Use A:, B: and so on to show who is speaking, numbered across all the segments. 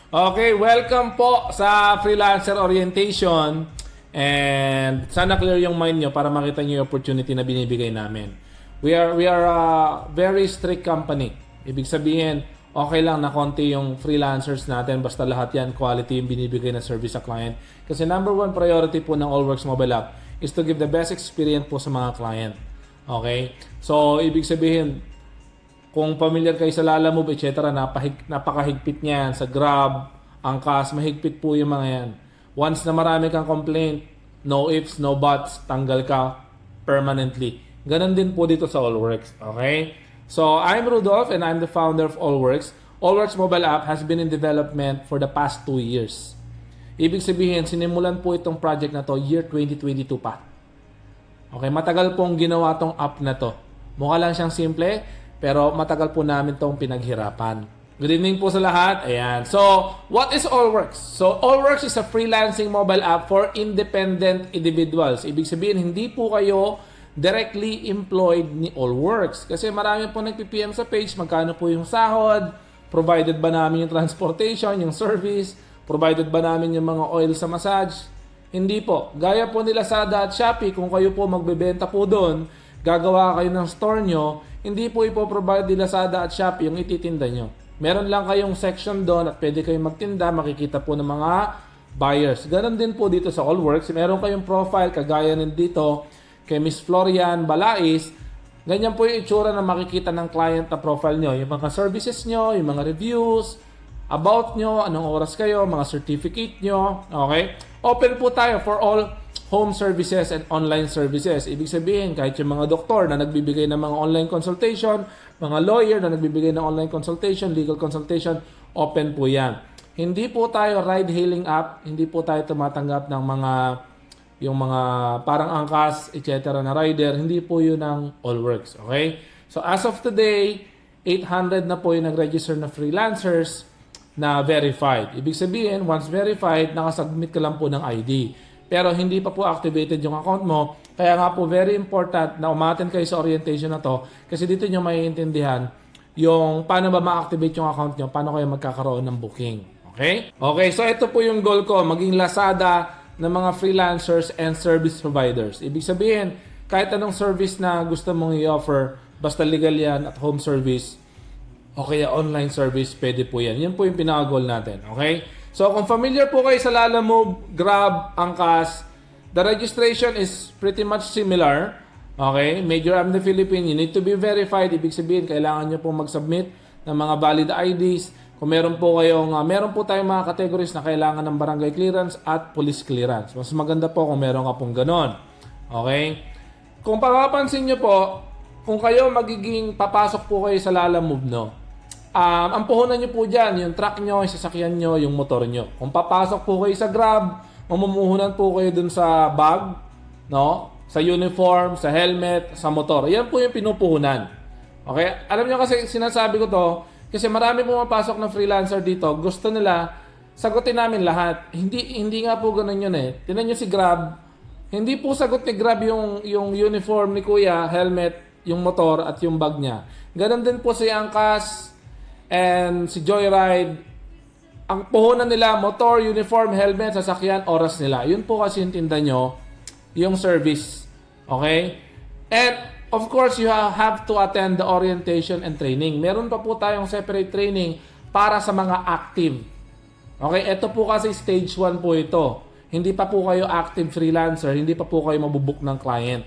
A: Okay, welcome po sa Freelancer Orientation. And sana clear yung mind nyo para makita nyo yung opportunity na binibigay namin. We are a very strict company. Ibig sabihin, okay lang na konti yung freelancers natin basta lahat yan quality yung binibigay na service sa client. Kasi number one priority po ng Allworks mobile app is to give the best experience po sa mga client. Okay? So, ibig sabihin, kung familiar kayo sa Lalamove, etc., napakahigpit niyan. Sa Grab, Angkas, mahigpit po yung mga yan. Once na marami kang complaint, no ifs, no buts, tanggal ka permanently. Ganon din po dito sa Allworks. Okay? So, I'm Rudolph and I'm the founder of Allworks. Allworks mobile app has been in development for the past 2 years. Ibig sabihin, sinimulan po itong project na to year 2022 pa. Okay, matagal pong ginawa tong app na to. Mukha lang siyang simple, pero matagal po namin tong pinaghirapan. Good evening po sa lahat. Ayan. So, what is Allworks? So, Allworks is a freelancing mobile app for independent individuals. Ibig sabihin, hindi po kayo directly employed ni Allworks. Kasi marami po nagpi-PM sa page, magkano po yung sahod, provided ba namin yung transportation, yung service, provided ba namin yung mga oil sa massage. Hindi po. Gaya po nila Lazada at Shopee, kung kayo po magbebenta po doon, gagawa kayo ng store nyo, hindi po ipoprovide nila Lazada at Shopee yung ititinda nyo. Meron lang kayong section doon at pwede kayong magtinda, makikita po ng mga buyers. Ganon din po dito sa Allworks. Meron kayong profile, kagaya din dito kay Miss Florian Balais. Ganyan po yung itsura na makikita ng client na profile nyo. Yung mga services nyo, yung mga reviews, about nyo, anong oras kayo, mga certificate nyo. Okay? Open po tayo for all home services and online services. Ibig sabihin, kahit yung mga doktor na nagbibigay ng mga online consultation, mga lawyer na nagbibigay ng online consultation, legal consultation, open po yan. Hindi po tayo ride-hailing app, hindi po tayo tumatanggap ng yung mga parang Angkas, etc. na rider, hindi po yun ang Allworks. Okay? So as of today, 800 na po yung nag-register na freelancers na verified. Ibig sabihin, once verified, nakasubmit ka lang po ng ID. Pero hindi pa po activated yung account mo. Kaya nga po very important na umattend kayo sa orientation na to kasi dito nyo maiintindihan yung paano ba ma-activate yung account nyo, paano kayo magkakaroon ng booking. Okay? Okay, so ito po yung goal ko, maging Lazada ng mga freelancers and service providers. Ibig sabihin, kahit anong service na gusto mong i-offer, basta legal yan at home service, o kaya online service, pwede po yan. Yan po yung pinaka-goal natin. Okay? So, kung familiar po kayo sa Lalamove, Grab, Angkas, the registration is pretty much similar. Okay? Major App in the Philippines, you need to be verified. Ibig sabihin, kailangan nyo pong mag-submit ng mga valid IDs. Kung meron po tayong mga categories na kailangan ng barangay clearance at police clearance. Mas maganda po kung meron ka pong ganon. Okay? Kung papapansin nyo po, kung kayo papasok po kayo sa Lalamove, no? Ang puhunan nyo po dyan, yung truck nyo, yung sasakyan nyo, yung motor nyo. Kung papasok po kayo sa Grab, mamumuhunan po kayo dun sa bag, no? Sa uniform, sa helmet, sa motor. Yan po yung pinupuhunan. Okay? Alam nyo kasi sinasabi ko to, kasi marami pumapasok na freelancer dito, gusto nila, sagutin namin lahat. Hindi nga po ganun yun eh. Tingnan nyo si Grab, hindi po sagot ni Grab yung uniform ni Kuya, helmet, yung motor at yung bag niya. Ganon din po si Angkas and si Joyride. Ang puhunan nila, motor, uniform, helmet, sasakyan, oras nila. Yun po kasi yung tinda nyo, yung service. Okay? And of course, you have to attend the orientation and training. Meron pa po tayong separate training para sa mga active. Okay? Ito po kasi stage 1 po ito. Hindi pa po kayo active freelancer, hindi pa po kayo mabubook ng client.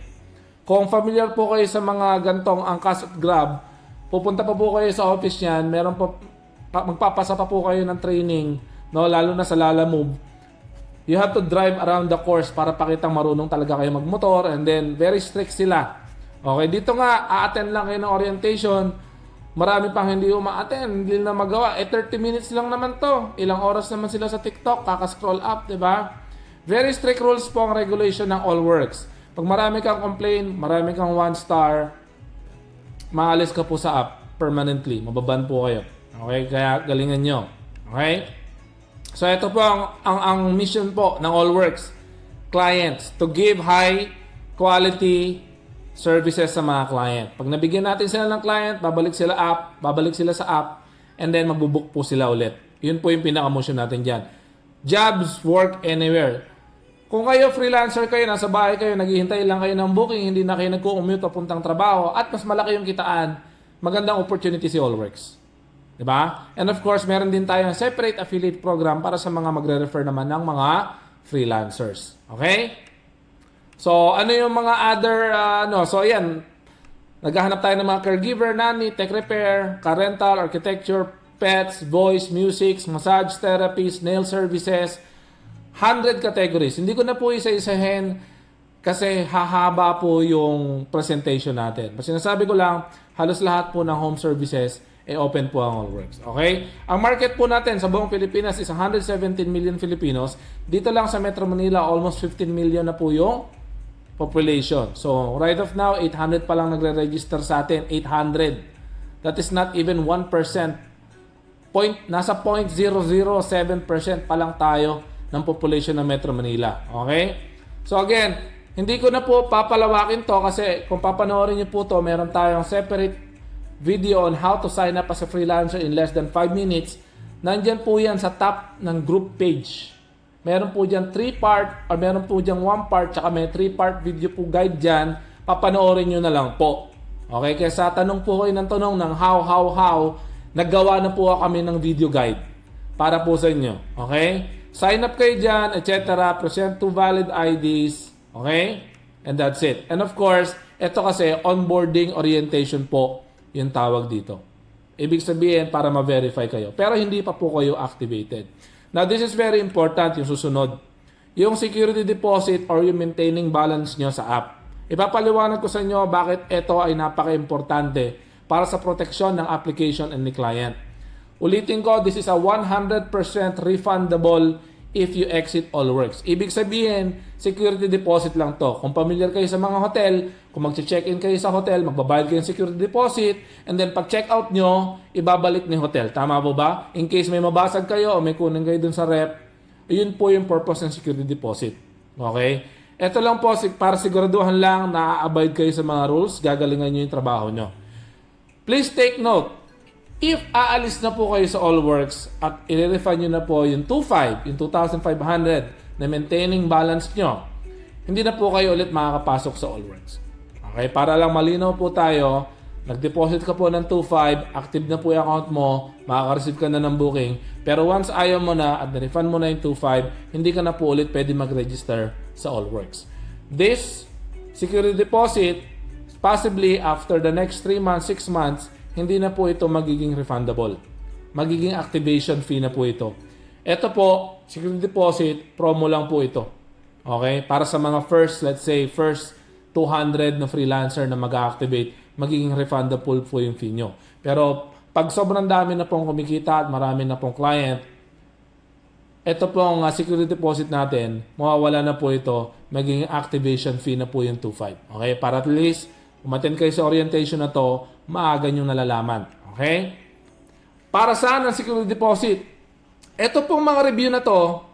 A: Kung familiar po kayo sa mga gantong Angkas at Grab, pupunta pa po kayo sa office niyan, magpapasa pa po kayo ng training, no, lalo na sa Lalamove. You have to drive around the course para pakitang marunong talaga kayo magmotor, and then very strict sila. Okay, dito nga, a-attend lang kayo ng orientation. Marami pang hindi uma-attend, hindi na magawa. 30 minutes lang naman to. Ilang oras naman sila sa TikTok, kaka-scroll up, 'di ba? Very strict rules po ang regulation ng Allworks. Pag marami kang complaint, marami kang 1 star, maalis ka po sa app permanently. Mababan po kayo. Okay? Kaya galingan nyo. Okay? So ito po ang mission po ng Allworks clients, to give high quality services sa mga client. Pag nabigyan natin sila ng client, babalik sila sa app, and then magbubook po sila ulit. Yun po yung pinaka-motion natin dyan. Jobs, work anywhere. Kung kayo freelancer kayo, nasa bahay kayo, naghihintay lang kayo ng booking, hindi na kayo nagko-commute papuntang trabaho, at mas malaki yung kitaan, magandang opportunity si Allworks. Diba? And of course, meron din tayong separate affiliate program para sa mga magre-refer naman ng mga freelancers. Okay? So, ano yung mga other, so ayan, naghahanap tayo ng mga caregiver, nanny, tech repair, car rental, architecture, pets, voice, music, massage therapies, nail services, 100 categories. Hindi ko na po isa-isahin kasi hahaba po yung presentation natin. Mas sinasabi ko lang, halos lahat po ng home services open po ang Allworks. Okay? Ang market po natin sa buong Pilipinas is 117 million Filipinos. Dito lang sa Metro Manila, almost 15 million na po yung population. So, right of now, 800 pa lang nagre-register sa atin. 800. That is not even 1%. Nasa 0.007% pa lang tayo ng population ng Metro Manila. Okay? So again, hindi ko na po papalawakin to kasi kung papanoorin niyo po to, meron tayong separate video on how to sign up as a freelancer in less than 5 minutes. Nandyan po yan sa top ng group page. Meron po dyan 3-part or meron po dyan 1-part tsaka may 3-part video po guide dyan. Papanoorin nyo na lang po. Okay? Kaya sa tanong po kayo ng tanong ng how, naggawa na po kami ng video guide para po sa inyo. Okay? Sign up kayo dyan, etc. Present 2 valid IDs. Okay? And that's it. And of course, ito kasi onboarding orientation po yung tawag dito. Ibig sabihin para ma-verify kayo. Pero hindi pa po kayo activated. Now, this is very important yung susunod. Yung security deposit or yung maintaining balance nyo sa app. Ipapaliwanag ko sa inyo bakit ito ay napaka-importante para sa proteksyon ng application and ni client. Ulitin ko, this is a 100% refundable if you exit Allworks. Ibig sabihin, security deposit lang to. Kung familiar kayo sa mga hotel, kung mag-check-in kayo sa hotel, magbabayad kayo ng security deposit, and then pag check-out nyo, ibabalik ni hotel. Tama po ba? In case may mabasag kayo o may kunin kayo dun sa rep, yun po yung purpose ng security deposit. Okay? Ito lang po, para siguraduhan lang na abide kayo sa mga rules, gagalingan nyo yung trabaho nyo. Please take note, if aalis na po kayo sa Allworks at i-refund nyo na po yung 2,500, yung 2,500 na maintaining balance nyo, hindi na po kayo ulit makakapasok sa Allworks. Okay, para lang malinaw po tayo, nag-deposit ka po ng 2,500, active na po yung account mo, makaka-receive ka na ng booking, pero once ayaw mo na at na-refund mo na yung 2,500, hindi ka na po ulit pwede mag-register sa Allworks. This security deposit, possibly after the next 3 months, 6 months, hindi na po ito magiging refundable. Magiging activation fee na po ito. Ito po, security deposit, promo lang po ito. Okay? Para sa mga let's say, first 200 na freelancer na mag-activate, magiging refundable po yung fee nyo. Pero pag sobrang dami na pong kumikita at marami na pong client, ito pong security deposit natin, mawawala na po ito, magiging activation fee na po yung 2,500. Okay? Para at least, umattend kayo sa orientation na to, maaga nyo nalalaman. Okay? Para saan ang security deposit? Ito pong mga review na to,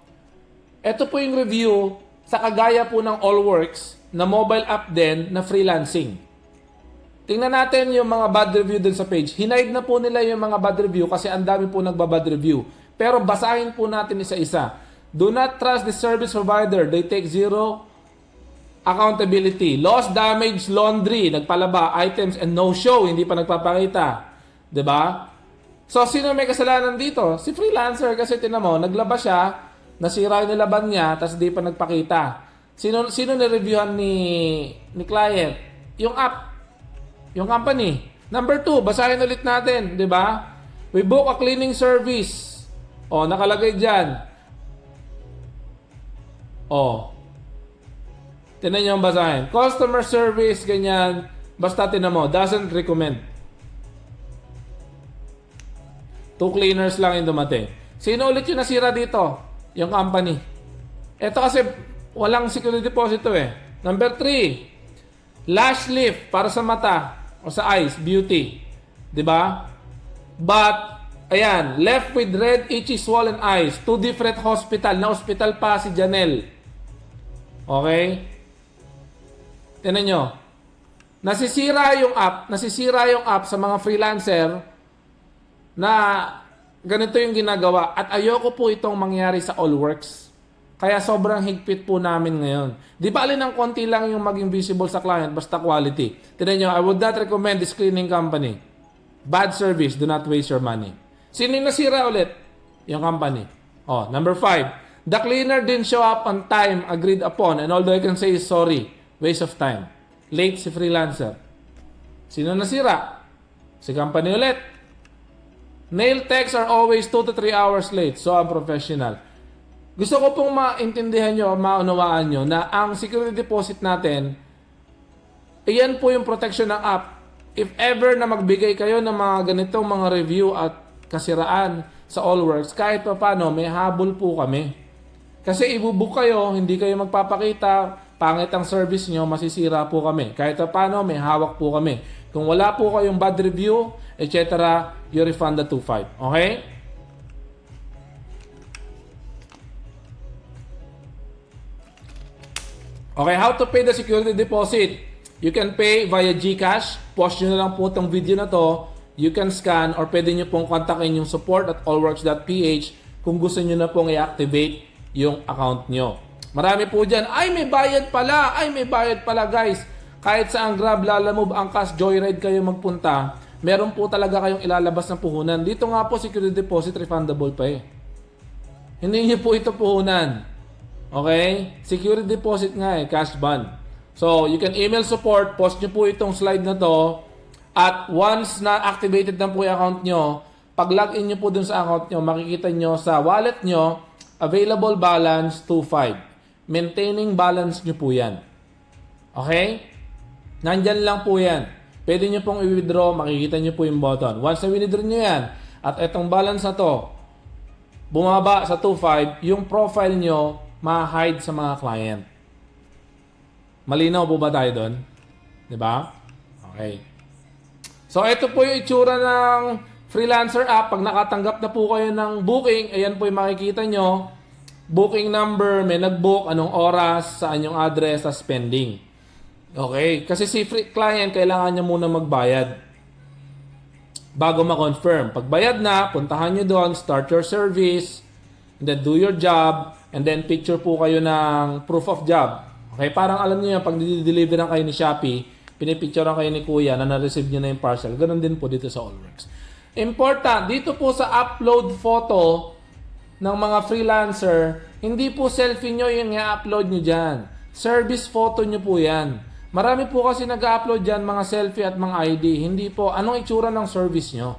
A: ito po yung review sa kagaya po ng Allworks na mobile app din na freelancing. Tingnan natin yung mga bad review dun sa page. Hinide na po nila yung mga bad review kasi ang dami po nagbabad review. Pero basahin po natin isa-isa. Do not trust the service provider. They take zero accountability. Loss, damage, laundry, nagpalaba, items, and no-show. Hindi pa nagpapakita. Diba? So, sino may kasalanan dito? Si freelancer kasi tinan mo, naglaba siya, nasira yung nilaban niya, tapos di pa nagpakita. Sino nireviewhan ni client? Yung app. Yung company. Number 2, basahin ulit natin. Diba? We book a cleaning service. O, nakalagay dyan. O, tinan nyo ang basahin. Customer service, ganyan. Basta tinan mo, doesn't recommend. 2 cleaners lang yung dumating. Sino ulit yung nasira dito? Yung company. Ito kasi walang security deposit eh. Number 3, lash lift para sa mata o sa eyes, beauty. 'Di ba? But ayan, left with red, itchy, swollen eyes. 2 different hospital. Na hospital pa si Janelle. Okay? Tingnan nyo. Nasisira yung app sa mga freelancer na ganito yung ginagawa at ayoko po itong mangyari sa Allworks. Kaya sobrang higpit po namin ngayon. Di ba alin ng konti lang yung maging visible sa client basta quality. Tignan nyo, I would not recommend this cleaning company. Bad service, do not waste your money. Sino yung nasira ulit? Yung company. Oh, number 5. The cleaner didn't show up on time agreed upon and although I can say is sorry, waste of time. Late si freelancer. Sino nasira? Si company ulit. Nail techs are always 2 to 3 hours late. So unprofessional. Gusto ko pong maintindihan nyo, maunawaan nyo na ang security deposit natin, iyan po yung protection ng app. If ever na magbigay kayo ng mga ganitong mga review at kasiraan sa Allworks, kahit pa paano, may habol po kami. Kasi ibubook kayo, hindi kayo magpapakita, pangit ang service nyo, masisira po kami. Kahit pa paano, may hawak po kami. Kung wala po kayong bad review, etc., you refund the 2.5. Okay? Okay, how to pay the security deposit? You can pay via GCash. Post nyo na lang po itong video na to. You can scan or pwede nyo pong kontakin yung support at allworks.ph kung gusto nyo na pong i-activate yung account nyo. Marami po dyan, ay may bayad pala, guys. Kahit sa ang Grab, Lalamove, Angkas, Joyride kayo magpunta, meron po talaga kayong ilalabas na puhunan. Dito nga po security deposit refundable pa eh. Hindi nyo po ito puhunan. Okay? Security deposit nga eh, cash bond. So, you can email support, post nyo po itong slide na to, at once na activated na po yung account nyo, pag login nyo po dun sa account nyo, makikita nyo sa wallet nyo, available balance 2.5. Maintaining balance nyo po yan. Okay? Nandyan lang po yan. Pwede nyo pong i-withdraw, makikita nyo po yung button. Once na withdraw nyo yan, at itong balance na to, bumaba sa 2.5, yung profile nyo, ma-hide sa mga client. Malinaw po ba tayo doon? Diba? Okay. So, ito po yung itsura ng freelancer app. Pag nakatanggap na po kayo ng booking, ayan po yung makikita nyo. Booking number, may nag-book, anong oras, saan yung address, sa spending. Okay. Kasi si client, kailangan niya muna magbayad bago ma-confirm. Pag bayad na, puntahan nyo doon, start your service, and then do your job, and then picture po kayo ng proof of job. Okay, parang alam niyo yan, pag deliveran kayo ni Shopee, pinipicturean kayo ni Kuya na na-receive niyo na yung parcel. Ganun din po dito sa Allworks. Important, dito po sa upload photo ng mga freelancer, hindi po selfie nyo yung i-upload nyo dyan. Service photo nyo po yan. Marami po kasi nag-upload dyan mga selfie at mga ID. Hindi po, anong itsura ng service nyo?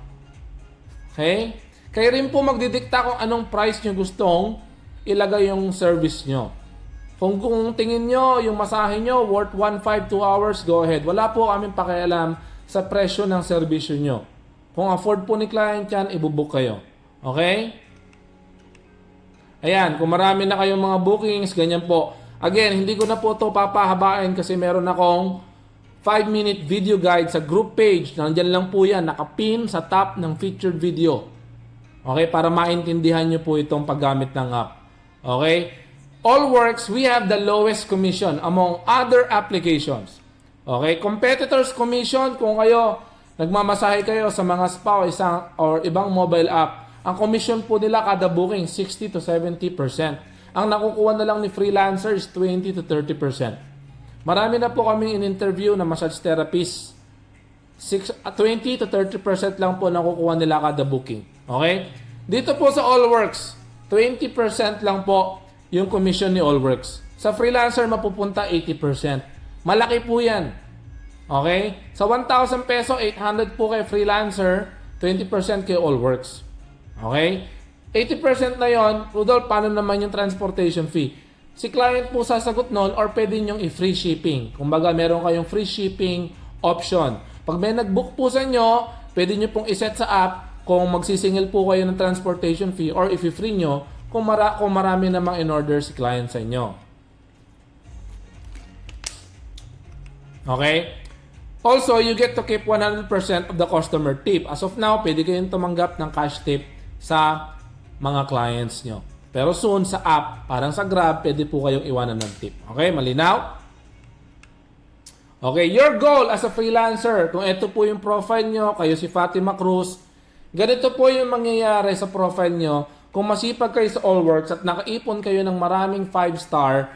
A: Okay? Kayo rin po magdidikta kung anong price nyo gustong ilagay yung service nyo. Kung tingin nyo, yung masahe nyo, worth 1.5, 2 hours, go ahead. Wala po kaming pakialam sa presyo ng servisyo nyo. Kung afford po ni client yan, ibubook kayo. Okay? Ayan, kung marami na kayong mga bookings, ganyan po. Again, hindi ko na po ito papahabain kasi meron akong 5-minute video guide sa group page. Nandyan lang po yan, nakapin sa top ng featured video. Okay, para maintindihan nyo po itong paggamit ng app. Okay? Allworks, we have the lowest commission among other applications. Okay? Competitors commission, kung kayo, nagmamasahe kayo sa mga spa or ibang mobile app, ang commission po nila kada booking, 60 to 70%. Ang nakukuha na lang ni freelancer is 20 to 30%. Marami na po kami in-interview na massage therapist. 20 to 30% lang po nakukuha nila kada booking. Okay? Dito po sa Allworks, 20% lang po yung commission ni Allworks. Sa freelancer, mapupunta 80%. Malaki po yan. Okay? Sa 1,000 peso, 800 po kay freelancer, 20% kay Allworks. Okay? 80% na yon, Rudolph, paano naman yung transportation fee? Si client po sasagot nun or pwede nyong i-free shipping. Kumbaga, meron kayong free shipping option. Pag may nag-book po sa inyo, pwede nyo pong iset sa app kung magsisingil po kayo ng transportation fee or if i-free nyo kung marami namang in-order si client sa inyo. Okay? Also, you get to keep 100% of the customer tip. As of now, pwede kayong tumanggap ng cash tip sa mga clients nyo. Pero soon, sa app, parang sa Grab, pwede po kayong iwanan ng tip. Okay? Malinaw? Okay, your goal as a freelancer, kung ito po yung profile nyo, kayo si Fatima Cruz, Ganito po yung mangyayari sa profile nyo. Kung masipag kayo sa Allworks at nakaipon kayo ng maraming 5-star,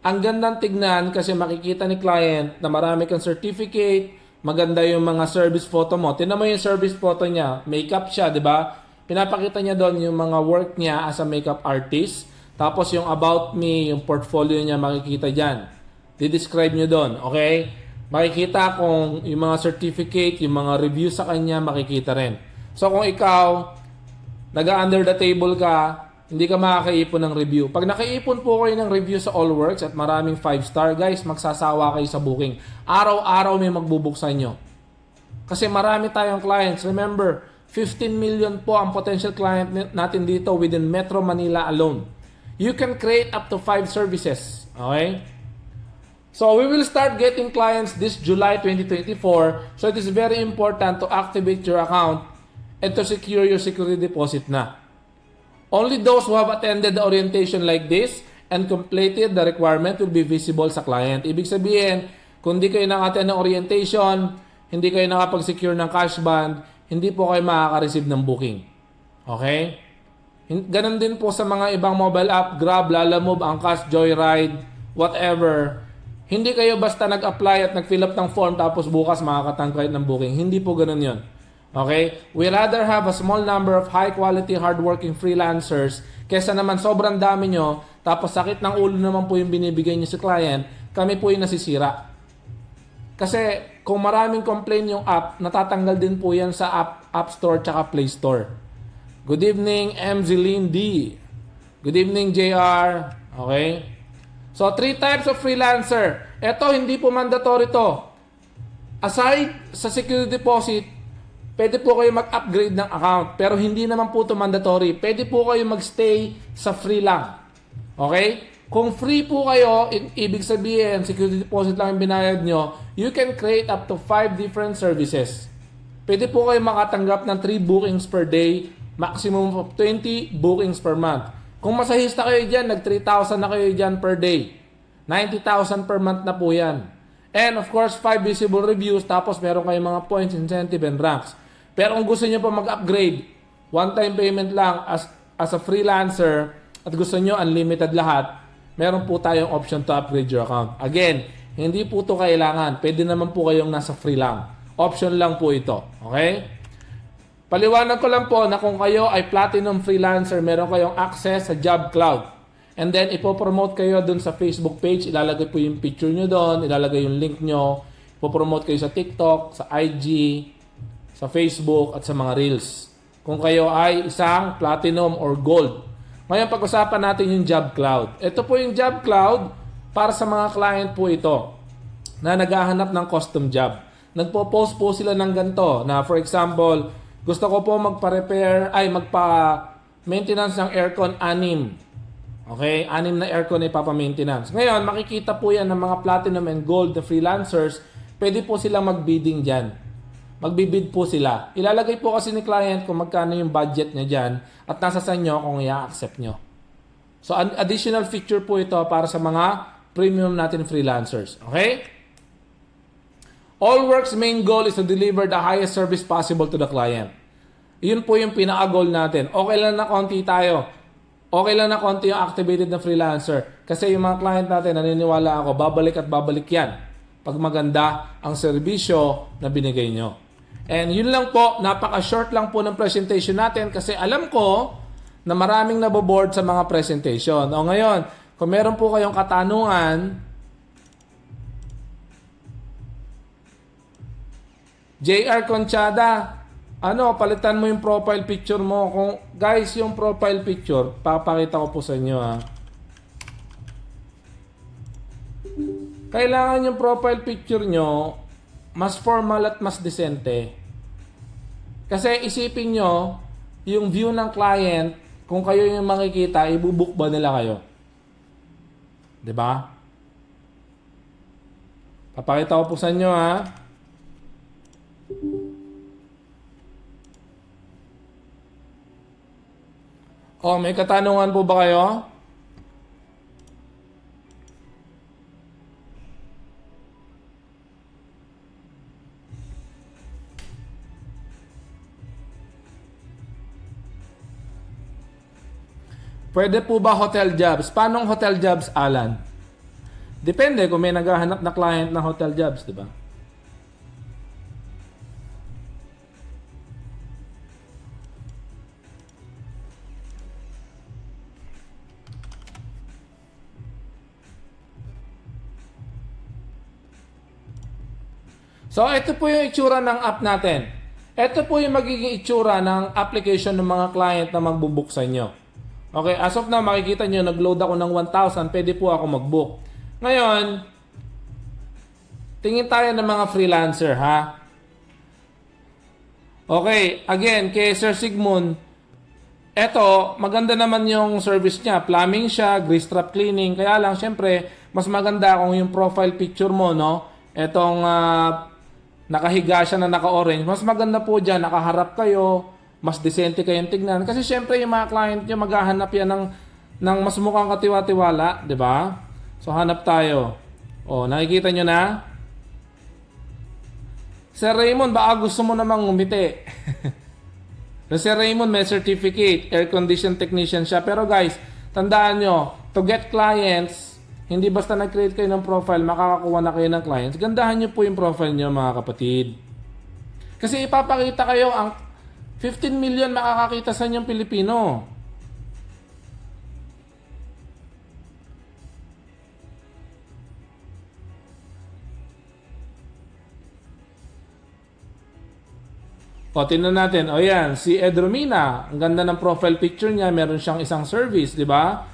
A: ang gandang tignan kasi makikita ni client na marami kang certificate, maganda yung mga service photo mo. Tingnan mo yung service photo niya, makeup siya, di ba? Pinapakita niya doon yung mga work niya as a makeup artist. Tapos yung about me, yung portfolio niya makikita dyan. Di-describe nyo doon, okay? Makikita kung yung mga certificate, yung mga review sa kanya, makikita rin. So kung ikaw, nag-under the table ka, hindi ka makakaipon ng review. Pag nakaipon po kayo ng review sa Allworks at maraming 5-star, guys, magsasawa kayo sa booking. Araw-araw may magbubuksan nyo. Kasi marami tayong clients. Remember, 15 million po ang potential client natin dito within Metro Manila alone. You can create up to 5 services. Okay? So we will start getting clients this July 2024. So it is very important to activate your account and to secure your security deposit na. Only those who have attended the orientation like this and completed the requirement will be visible sa client. Ibig sabihin, kung di kayo naka-attend ng orientation, hindi kayo nakapag-secure ng cash band, hindi po kayo makaka-receive ng booking. Okay? Ganon din po sa mga ibang mobile app, Grab, Lalamove, Angkas, Joyride, whatever. Hindi kayo basta nag-apply at nag-fill up ng form tapos bukas makakatangkay ng booking. Hindi po ganon yon. Okay? We rather have a small number of high-quality, hardworking freelancers kesa naman sobrang dami nyo, tapos sakit ng ulo naman po yung binibigay nyo sa client, kami po yung nasisira. Kasi kung maraming complaint yung app, natatanggal din po yan sa App Store tsaka Play Store. Good evening, MZ Lindy. Good evening, JR. Okay? So, 3 types of freelancer. Ito, hindi po mandatory to. Aside sa security deposit, pwede po kayo mag-upgrade ng account. Pero hindi naman po ito mandatory. Pwede po kayo mag-stay sa free lang. Okay? Kung free po kayo, ibig sabihin, security deposit lang yung binayad nyo, you can create up to 5 different services. Pwede po kayo makatanggap ng 3 bookings per day, maximum of 20 bookings per month. Kung masahista kayo dyan, nag 3,000 na kayo dyan per day. 90,000 per month na po yan. And of course, 5 visible reviews, tapos meron kayong mga points, incentive, and ranks. Pero kung gusto nyo pa mag-upgrade, one-time payment lang as a freelancer, at gusto nyo unlimited lahat, meron po tayong option to upgrade your account. Again, hindi po ito kailangan. Pwede naman po kayong nasa free lang. Option lang po ito. Okay? Paliwanag ko lang po na kung kayo ay platinum freelancer, meron kayong access sa Job Cloud. And then, ipopromote kayo dun sa Facebook page. Ilalagay po yung picture nyo doon. Ilalagay yung link nyo. Ipopromote kayo sa TikTok, sa IG, sa Facebook, at sa mga Reels. Kung kayo ay isang platinum or gold. Ngayon, pag-usapan natin yung Job Cloud. Ito po yung Job Cloud para sa mga client po ito na naghahanap ng custom job. Nagpo-post po sila ng ganito na, for example, gusto ko po magpa-maintenance ng aircon 6. Okay? 6 na aircon ay papa-maintenance. Ngayon, makikita po yan ng mga platinum and gold na freelancers. Pwede po silang mag-bidding dyan. Magbibid po sila. Ilalagay po kasi ni client kung magkano yung budget niya dyan at nasa sa inyo kung i-accept nyo. So, additional feature po ito para sa mga premium natin freelancers. Okay? Allworks' main goal is to deliver the highest service possible to the client. Yun po yung pinaka-goal natin. Okay lang na konti tayo. Okay lang na konti yung activated na freelancer. Kasi yung mga client natin, naniniwala ako, babalik at babalik yan pag maganda ang serbisyo na binigay nyo. And yun lang po, napaka-short lang po ng presentation natin kasi alam ko na maraming naboboard sa mga presentation. O ngayon, kung meron po kayong katanungan, JR Conchada, palitan mo yung profile picture mo. Kung guys, yung profile picture, papakita ko po sa inyo ha. Kailangan yung profile picture nyo mas formal at mas decente. Kasi isipin nyo, yung view ng client, kung kayo yung makikita, ibubook ba nila kayo? 'Di ba? Papakita ko po sa inyo ha. May katanungan po ba kayo? Pwede po ba hotel jobs? Paano hotel jobs, Alan? Depende kung may naghahanap na client ng hotel jobs, di ba? So, ito po yung itsura ng app natin. Ito po yung magiging itsura ng application ng mga client na magbubook sa inyo. Okay, as of now, makikita nyo, nag-load ako ng 1,000, pwede po ako mag-book. Ngayon, tingin tayo ng mga freelancer, ha? Okay, again, kay Sir Sigmund, eto, maganda naman yung service niya. Plumbing siya, grease trap cleaning. Kaya lang, syempre, mas maganda kung yung profile picture mo, no? Etong nakahiga siya na naka-orange. Mas maganda po dyan, nakaharap kayo, mas decente kayong tignan. Kasi syempre, yung mga client nyo, maghahanap yan ng mas mukhang katiwa-tiwala, di ba? So, hanap tayo. O, nakikita nyo na? Sir Raymond, baka gusto mo namang umiti. Si Raymond may certificate, air condition technician siya. Pero guys, tandaan nyo, to get clients, hindi basta nag-create kayo ng profile, makakakuha na kayo ng clients. Gandahan nyo po yung profile nyo, mga kapatid. Kasi ipapakita kayo, ang 15 million makakakita sa inyong Pilipino. O, tingnan natin. O yan, si Ed Romina. Ang ganda ng profile picture niya. Meron siyang isang service, di ba?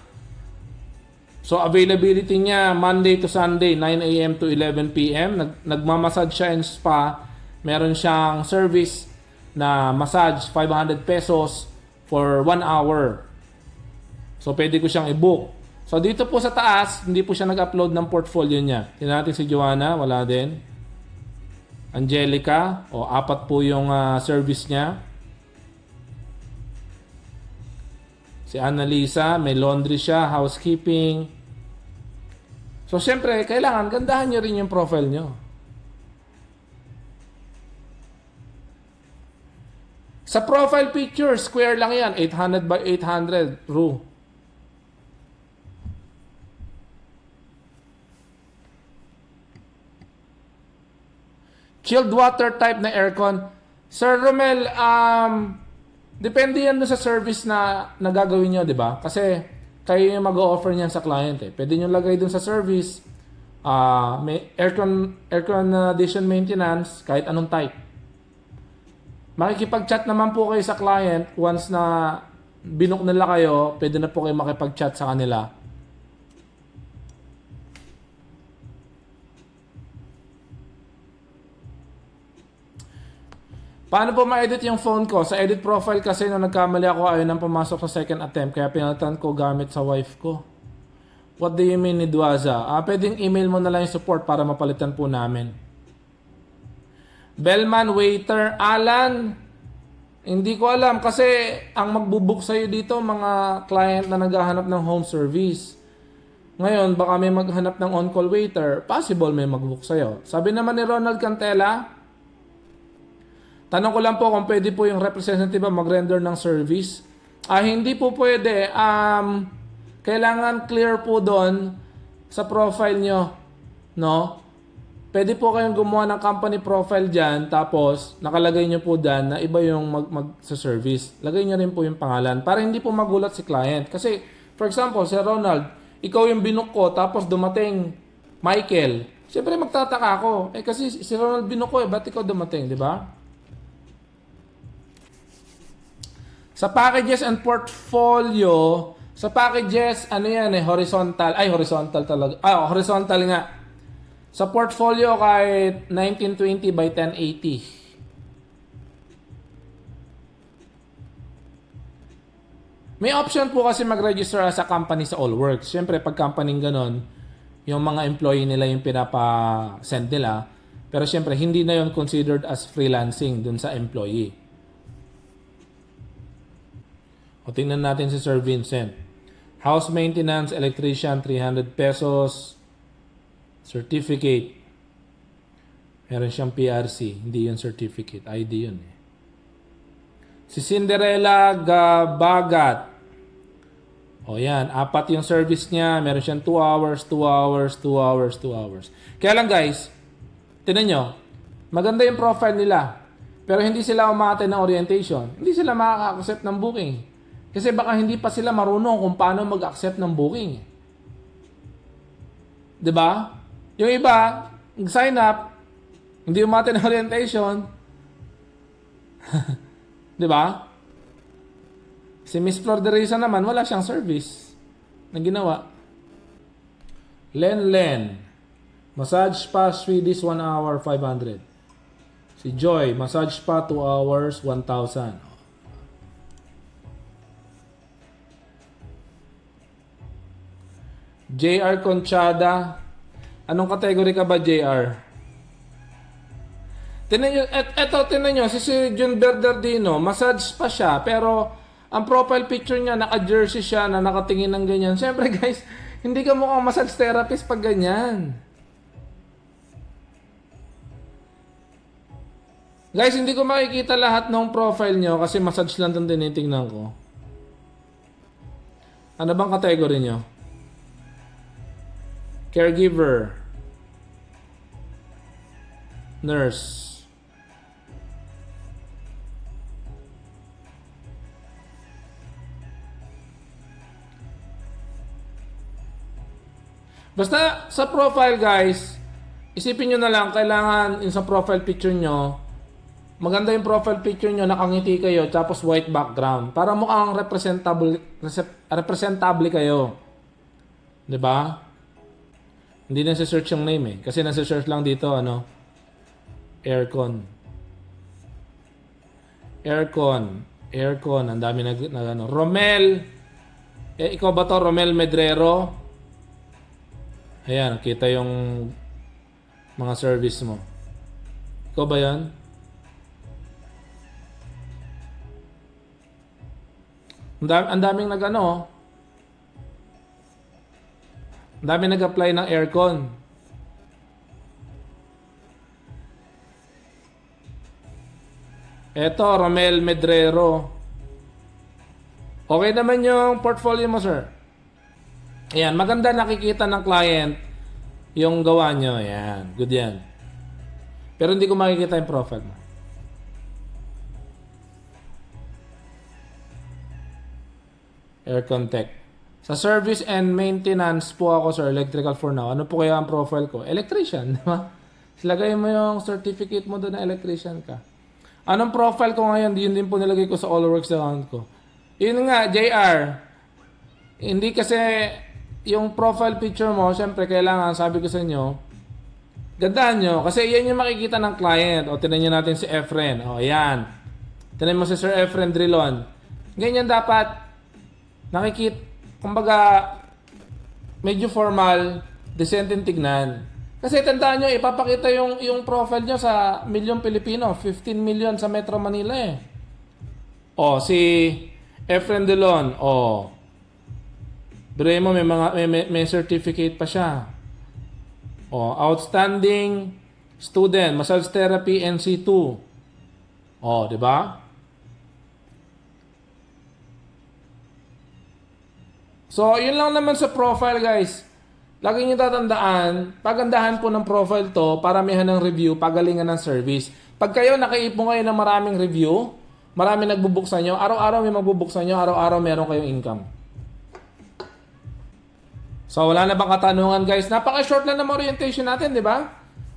A: So, availability niya, Monday to Sunday, 9 a.m. to 11 p.m. Nagmamassage siya and spa. Meron siyang service na massage, 500 pesos for 1 hour. So, pwede ko siyang i-book. So, dito po sa taas, hindi po siya nag-upload ng portfolio niya. Tingnan natin si Joanna, wala din. Angelica, o 4 po yung service niya. Si Annalisa, may laundry siya, housekeeping. So, syempre, kailangan gandahan nyo rin yung profile nyo. Sa profile picture, square lang yan. 800 by 800 rule. Chilled water type na aircon. Sir Romel, depende yan sa service na gagawin nyo, di ba? Kasi kayo yung mag-o-offer niyan sa client. Pwede nyo lagay dun sa service, may air condition maintenance, kahit anong type. Makikipag-chat naman po kayo sa client once na binook nila kayo, pwede na po kayo makipag-chat sa kanila. Paano po ma-edit yung phone ko? Sa edit profile kasi nung nagkamali ako ayaw nang pumasok sa second attempt kaya pinalitan ko gamit sa wife ko. What do you mean, Nidwaza? Pwedeng email mo na lang yung support para mapalitan po namin. Bellman Waiter, Alan, hindi ko alam kasi ang magbubook sa'yo dito mga client na naghahanap ng home service. Ngayon, baka may maghanap ng on-call waiter, possible may magbook sa'yo. Sabi naman ni Ronald Cantela, tanong ko lang po kung pwede po yung representative mag-render ng service. Hindi po pwede. Kailangan clear po doon sa profile nyo. No? Pwede po kayong gumawa ng company profile dyan, tapos nakalagay nyo po dyan na iba yung mag-service. Lagay nyo rin po yung pangalan para hindi po magulat si client. Kasi, for example, si Ronald, ikaw yung binook ko, tapos dumating Michael. Siyempre magtataka ako. Kasi si Ronald binook ko, ba't ikaw dumating, di ba? Sa packages and portfolio, sa packages, ano yan horizontal. Horizontal talaga. Horizontal nga. Sa portfolio kahit 1920 by 1080. May option po kasi mag-register as a company sa Allworks. Siyempre, pag company ganon, yung mga employee nila yung pinapa-send nila. Pero siyempre, hindi na yun considered as freelancing dun sa employee. O tingnan natin si Sir Vincent. House maintenance, electrician, 300 pesos. Certificate. Meron siyang PRC. Hindi yun certificate. ID yun eh. Si Cinderella Gabagat. O yan, 4 yung service niya. Meron siyang 2 hours, 2 hours, 2 hours, 2 hours. Kaya lang guys, tinan nyo, maganda yung profile nila. Pero hindi sila umate ng orientation. Hindi sila makaka-accept ng booking. Kasi baka hindi pa sila marunong kung paano mag-accept ng booking. 'Di ba? Yung iba, nag-sign up, hindi umate ng orientation. 'Di ba? Si Miss Flor de Risa naman, wala siyang service na ginawa. Len. Massage spa Swedish 1 hour 500. Si Joy, massage spa 2 hours 1,000. JR Conchada. Anong category ka ba, JR? Tinan nyo, si Jun Bernardino, massage pa siya, pero ang profile picture niya, naka-jersey siya na nakatingin ng ganyan. Siyempre guys, hindi ka mukhang massage therapist pag ganyan. Guys, hindi ko makikita lahat ng profile nyo kasi massage lang itong tinitingnan ko. Ano bang category nyo? Caregiver. Nurse. Basta sa profile guys, isipin nyo na lang, kailangan sa profile picture nyo, maganda yung profile picture nyo, nakangiti kayo, tapos white background. Para mukhang representable kayo. 'Di ba? Hindi na search yung name kasi nasa-search lang dito, aircon. Aircon, ang dami Romel. Ikaw ba to, Romel Medrero? Ayan, kita yung mga service mo. Ikaw ba yan? Ang daming ang daming nag-apply ng aircon. Eto, Romel Medrero. Okay naman yung portfolio mo, sir. Ayan, maganda nakikita ng client yung gawa nyo. Ayan, good yan. Pero hindi ko makikita yung profile mo. Aircon Tech. Sa service and maintenance po ako, sir, electrical for now. Ano po kaya ang profile ko? Electrician, di ba? Silagay mo yung certificate mo doon na electrician ka. Anong profile ko ngayon? Yun din po nilagay ko sa AllWorks account ko. Yun nga, JR. Hindi kasi yung profile picture mo, syempre kailangan, sabi ko sa inyo, gandaan nyo. Kasi yan yung makikita ng client. O, tinan nyo natin si Efren. O, yan. Tinan mo si Sir Efren Drilon. Ganyan dapat nakikita, kumbaga, medyo formal, decent yung tignan. Kasi tandaan nyo, ipapakita yung profile nyo sa milyong Pilipino. 15 million sa Metro Manila eh. O, si Efren Drilon. O, Dre mo, may certificate pa siya. O, outstanding student, massage therapy NC2. O, di ba? So, yun lang naman sa profile, guys. Lagi niyo tatandaan, pagandahan po ng profile to, paramihan ng review, pagalingan ng service. Pag kayo nakaipon kayo ng maraming review, maraming nagbubuksan nyo, araw-araw may magbubuksan nyo, araw-araw meron kayong income. So, wala na bang katanungan, guys? Napaka-short lang ng orientation natin, di ba?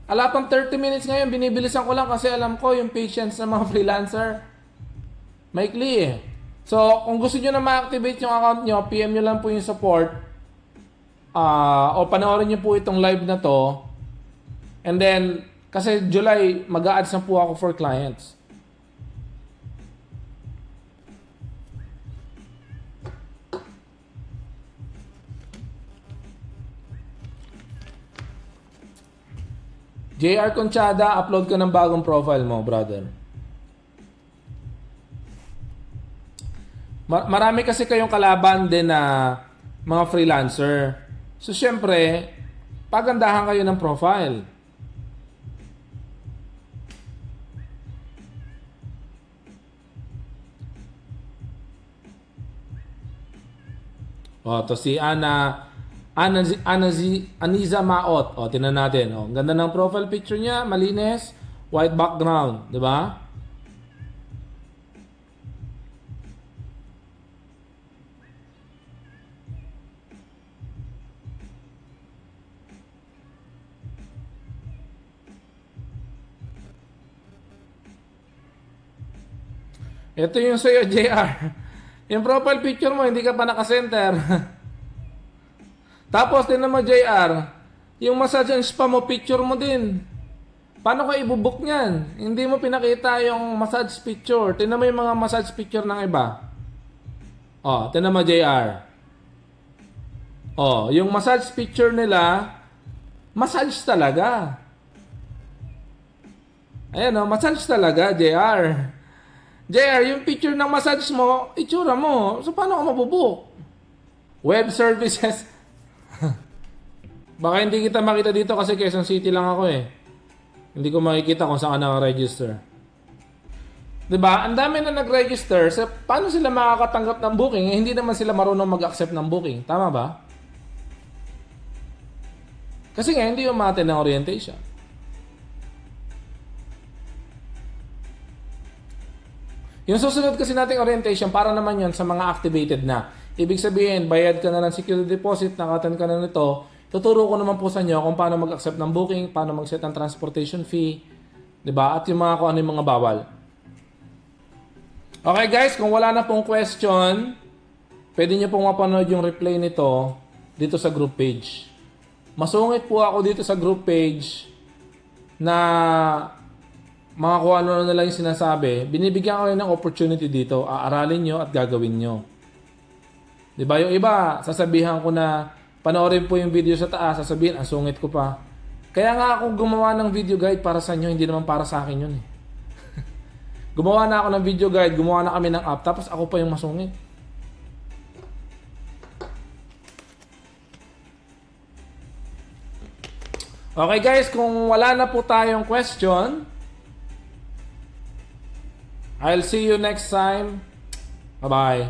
A: Ala pang 30 minutes ngayon, binibilisan ko lang kasi alam ko yung patience ng mga freelancer. Maikli eh. So, kung gusto nyo na ma-activate yung account nyo, PM nyo lang po yung support. O panoorin nyo po itong live na to. And then, kasi July, mag-a-ads na po ako for clients. JR Conchada, upload ka ng bagong profile mo, brother. Marami kasi kayong kalaban din na mga freelancer. So, syempre, pagandahan kayo ng profile. O, to si Aniza Maot. O, tingnan natin. O, ang ganda ng profile picture niya. Malinis. White background. Di ba? Ito yung sa'yo, JR. Yung profile picture mo, hindi ka pa nakasenter. Tapos, din mo, JR, yung massage and spa mo, picture mo din. Paano ka ibubook niyan? Hindi mo pinakita yung massage picture. Tingnan mo yung mga massage picture ng iba. Oh, tingnan mo, JR. Oh, yung massage picture nila, massage talaga. Ayan oh, massage talaga, JR. JR, yung picture ng massage mo, itsura mo. So, paano ka mabubuk? Web services. Baka hindi kita makita dito kasi Quezon City lang ako eh. Hindi ko makikita kung saan ka naka-register. Diba? Ang dami na nag-register. So, paano sila makakatanggap ng booking? Eh, hindi naman sila marunong mag-accept ng booking. Tama ba? Kasi nga, hindi umaten ng orientation. Yung susunod kasi nating orientation, para naman yan sa mga activated na. Ibig sabihin, bayad ka na ng security deposit, nakatan ka na nito, tuturo ko naman po sa inyo kung paano mag-accept ng booking, paano mag-set ng transportation fee, diba? At yung mga kung ano yung mga bawal. Okay guys, kung wala na pong question, pwede nyo pong mapanood yung replay nito dito sa group page. Masungit po ako dito sa group page na mga kung ano na lang yung sinasabi, binibigyan ko rin ng opportunity dito, aaralin nyo at gagawin nyo. Diba? Yung iba, sasabihan ko na, panoorin po yung video sa taas, sasabihin, ang sungit ko pa. Kaya nga ako gumawa ng video guide para sa inyo, hindi naman para sa akin yun eh. Gumawa na ako ng video guide, gumawa na kami ng app, tapos ako pa yung masungit. Okay guys, kung wala na po tayong question, I'll see you next time. Bye-bye.